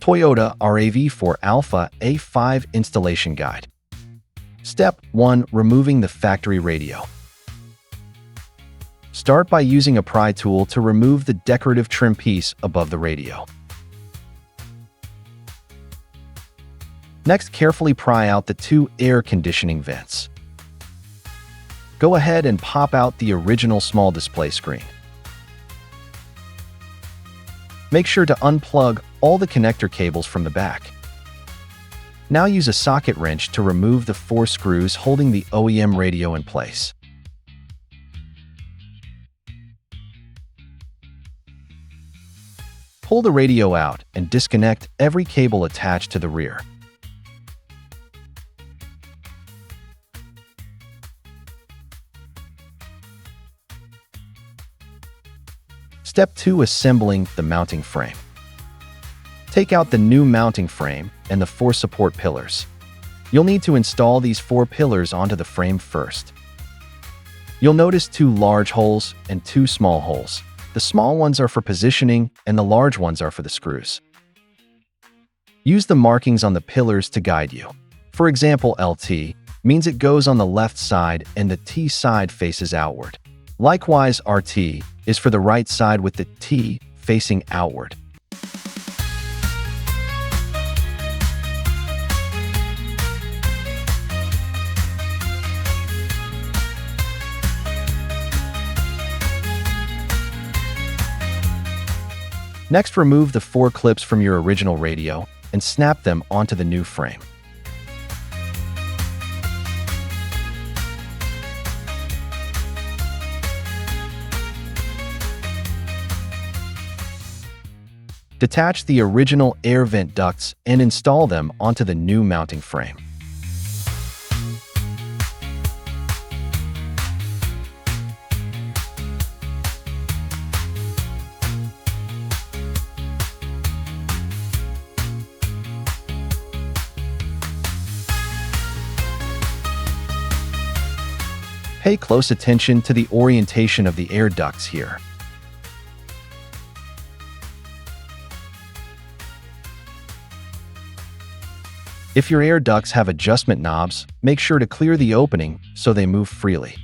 Toyota RAV4 Alpha A5 Installation Guide. Step 1. Removing the factory radio. Start by using a pry tool to remove the decorative trim piece above the radio. Next, carefully pry out the two air conditioning vents. Go ahead and pop out the original small display screen. Make sure to unplug all the connector cables from the back. Now use a socket wrench to remove the 4 screws holding the OEM radio in place. Pull the radio out and disconnect every cable attached to the rear. Step 2. Assembling the mounting frame. Take out the new mounting frame and the 4 support pillars. You'll need to install these 4 pillars onto the frame first. You'll notice 2 large holes and 2 small holes. The small ones are for positioning and the large ones are for the screws. Use the markings on the pillars to guide you. For example, LT means it goes on the left side and the T side faces outward. Likewise, RT is for the right side with the T facing outward. Next, remove the 4 clips from your original radio and snap them onto the new frame. Detach the original air vent ducts and install them onto the new mounting frame. Pay close attention to the orientation of the air ducts here. If your air ducts have adjustment knobs, make sure to clear the opening so they move freely.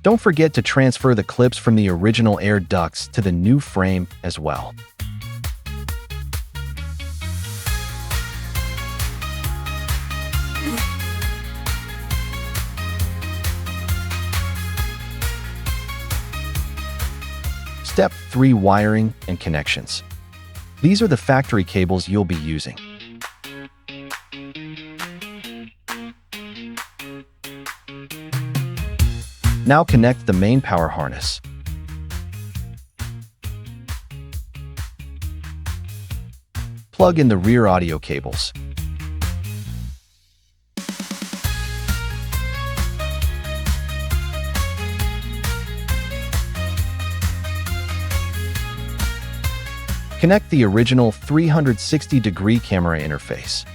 Don't forget to transfer the clips from the original air ducts to the new frame as well. Step 3. Wiring and connections. These are the factory cables you'll be using. Now connect the main power harness. Plug in the rear audio cables. Connect the original 360-degree camera interface.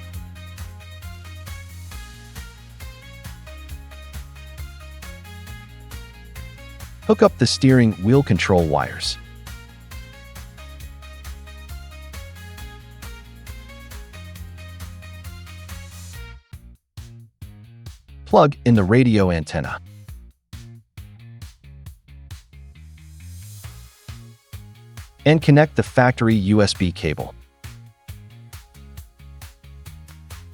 Hook up the steering wheel control wires. Plug in the radio antenna. And connect the factory USB cable.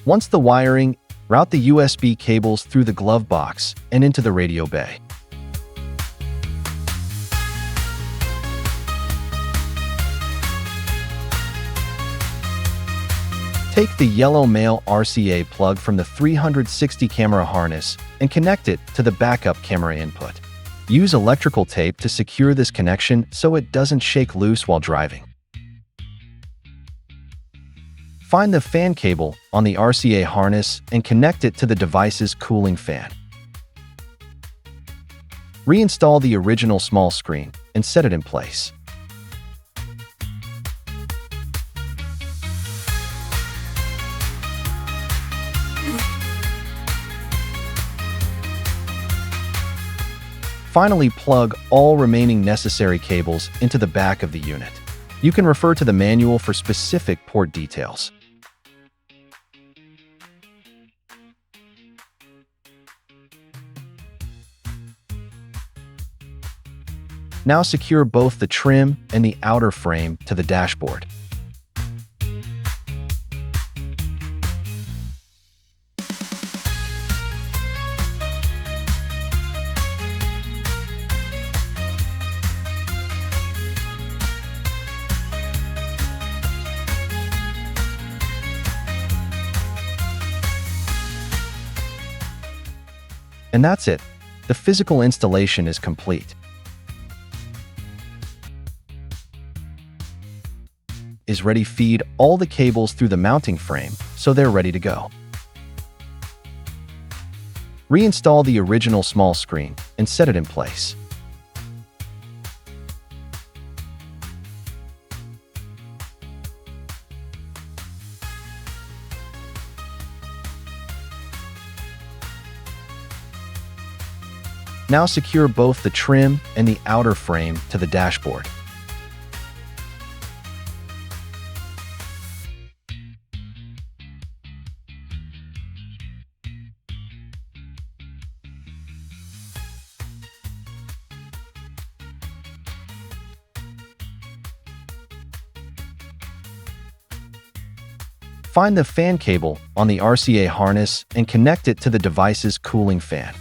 Once the wiring, route the USB cables through the glove box and into the radio bay. Take the yellow male RCA plug from the 360 camera harness and connect it to the backup camera input. Use electrical tape to secure this connection so it doesn't shake loose while driving. Find the fan cable on the RCA harness and connect it to the device's cooling fan. Reinstall the original small screen and set it in place. Finally, plug all remaining necessary cables into the back of the unit. You can refer to the manual for specific port details. Now secure both the trim and the outer frame to the dashboard. And that's it. The physical installation is complete. Is ready to feed all the cables through the mounting frame, so they're ready to go. Reinstall the original small screen and set it in place. Now secure both the trim and the outer frame to the dashboard. Find the fan cable on the RCA harness and connect it to the device's cooling fan.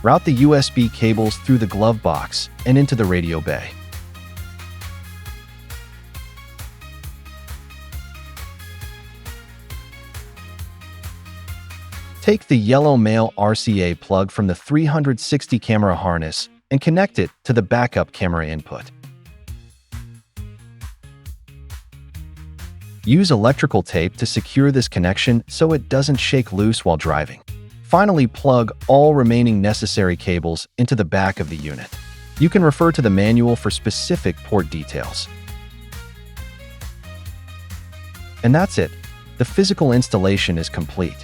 Route the USB cables through the glove box and into the radio bay. Take the yellow male RCA plug from the 360 camera harness and connect it to the backup camera input. Use electrical tape to secure this connection so it doesn't shake loose while driving. Finally, plug all remaining necessary cables into the back of the unit. You can refer to the manual for specific port details. And that's it. The physical installation is complete.